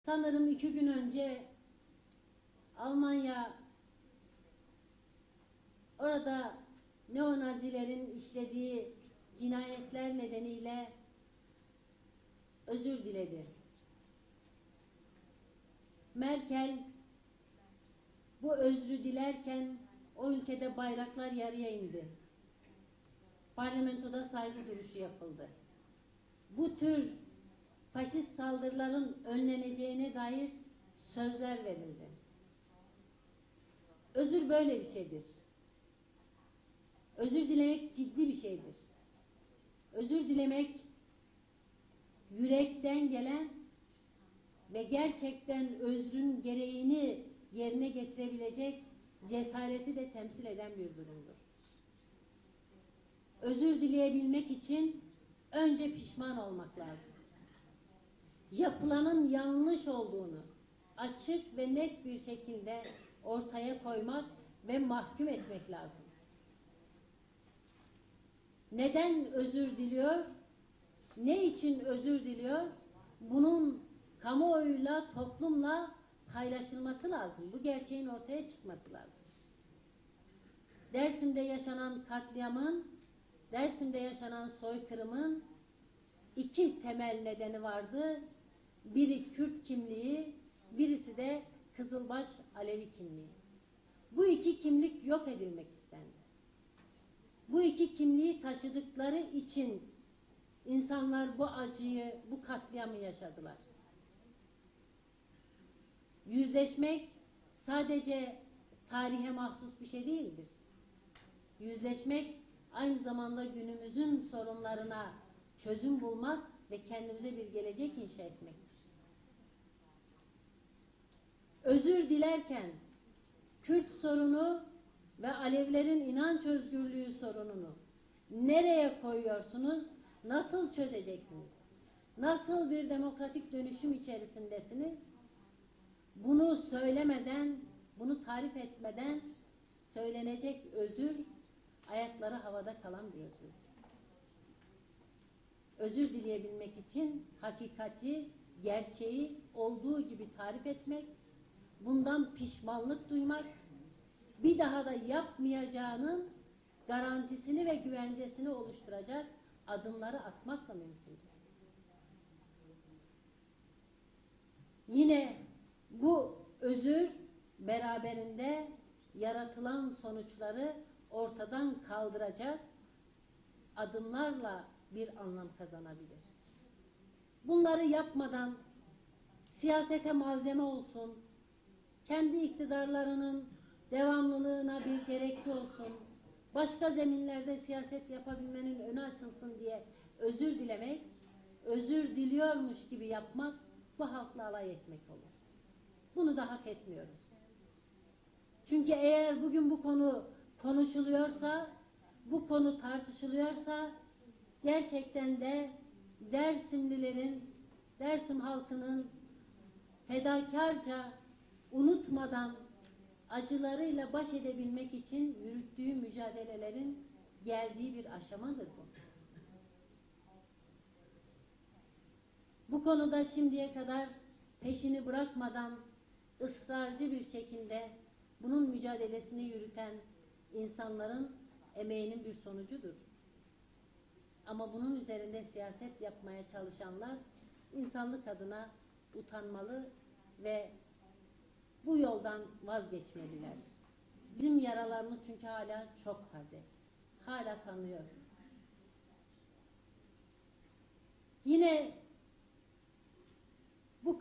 Sanırım 2 gün önce Almanya orada neonazilerin işlediği cinayetler nedeniyle özür diledi. Merkel bu özrü dilerken o ülkede bayraklar yarıya indi. Parlamentoda saygı duruşu yapıldı. Bu tür faşist saldırıların önleneceğine dair sözler verildi. Özür böyle bir şeydir. Özür dilemek ciddi bir şeydir. Özür dilemek yürekten gelen ve gerçekten özrün gereğini yerine getirebilecek cesareti de temsil eden bir durumdur. Özür dileyebilmek için önce pişman olmak lazım. Yapılanın yanlış olduğunu açık ve net bir şekilde ortaya koymak ve mahkum etmek lazım. Neden özür diliyor? Ne için özür diliyor? Bunun kamuoyuyla, toplumla paylaşılması lazım. Bu gerçeğin ortaya çıkması lazım. Dersim'de yaşanan katliamın, Dersim'de yaşanan soykırımın 2 temel nedeni vardı. Biri Kürt kimliği, birisi de Kızılbaş Alevi kimliği. Bu 2 kimlik yok edilmek istendi. Bu 2 kimliği taşıdıkları için insanlar bu acıyı, bu katliamı yaşadılar. Yüzleşmek sadece tarihe mahsus bir şey değildir. Yüzleşmek aynı zamanda günümüzün sorunlarına çözüm bulmak ve kendimize bir gelecek inşa etmektir. Özür dilerken Kürt sorunu ve Alevlerin inanç özgürlüğü sorununu nereye koyuyorsunuz? Nasıl çözeceksiniz? Nasıl bir demokratik dönüşüm içerisindesiniz? Bunu söylemeden, bunu tarif etmeden söylenecek özür ayakları havada kalan bir özürdür. Özür dileyebilmek için hakikati, gerçeği olduğu gibi tarif etmek, bundan pişmanlık duymak, bir daha da yapmayacağının garantisini ve güvencesini oluşturacak adımları atmakla mümkündür. Yine bu özür beraberinde yaratılan sonuçları ortadan kaldıracak adımlarla bir anlam kazanabilir. Bunları yapmadan siyasete malzeme olsun, kendi iktidarlarının devamlılığına bir gerekçe olsun, başka zeminlerde siyaset yapabilmenin önü açılsın diye özür dilemek, özür diliyormuş gibi yapmak bu halkla alay etmek olur. Bunu da hak etmiyoruz. Çünkü eğer bugün bu konu konuşuluyorsa, bu konu tartışılıyorsa gerçekten de Dersimlilerin, Dersim halkının fedakarca unutmadan acılarıyla baş edebilmek için yürüttüğü mücadelelerin geldiği bir aşamadır bu. Bu konuda şimdiye kadar peşini bırakmadan ısrarcı bir şekilde bunun mücadelesini yürüten insanların emeğinin bir sonucudur. Ama bunun üzerinde siyaset yapmaya çalışanlar insanlık adına utanmalı ve bu yoldan vazgeçmeliler. Bizim yaralarımız çünkü hala çok taze. Hala kanıyor. Yine bu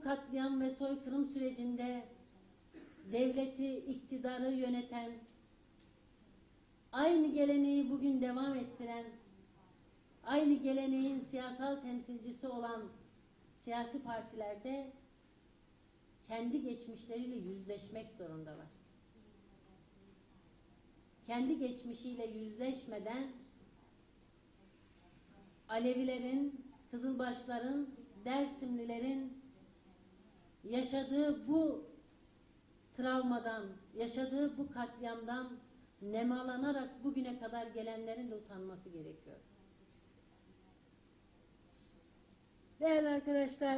katliam ve soykırım sürecinde devleti, iktidarı yöneten, aynı geleneği bugün devam ettiren, aynı geleneğin siyasal temsilcisi olan siyasi partilerde kendi geçmişleriyle yüzleşmek zorundalar. Kendi geçmişiyle yüzleşmeden Alevilerin, Kızılbaşların, Dersimlilerin yaşadığı bu travmadan, yaşadığı bu katliamdan nemalanarak bugüne kadar gelenlerin de utanması gerekiyor. Değerli arkadaşlar,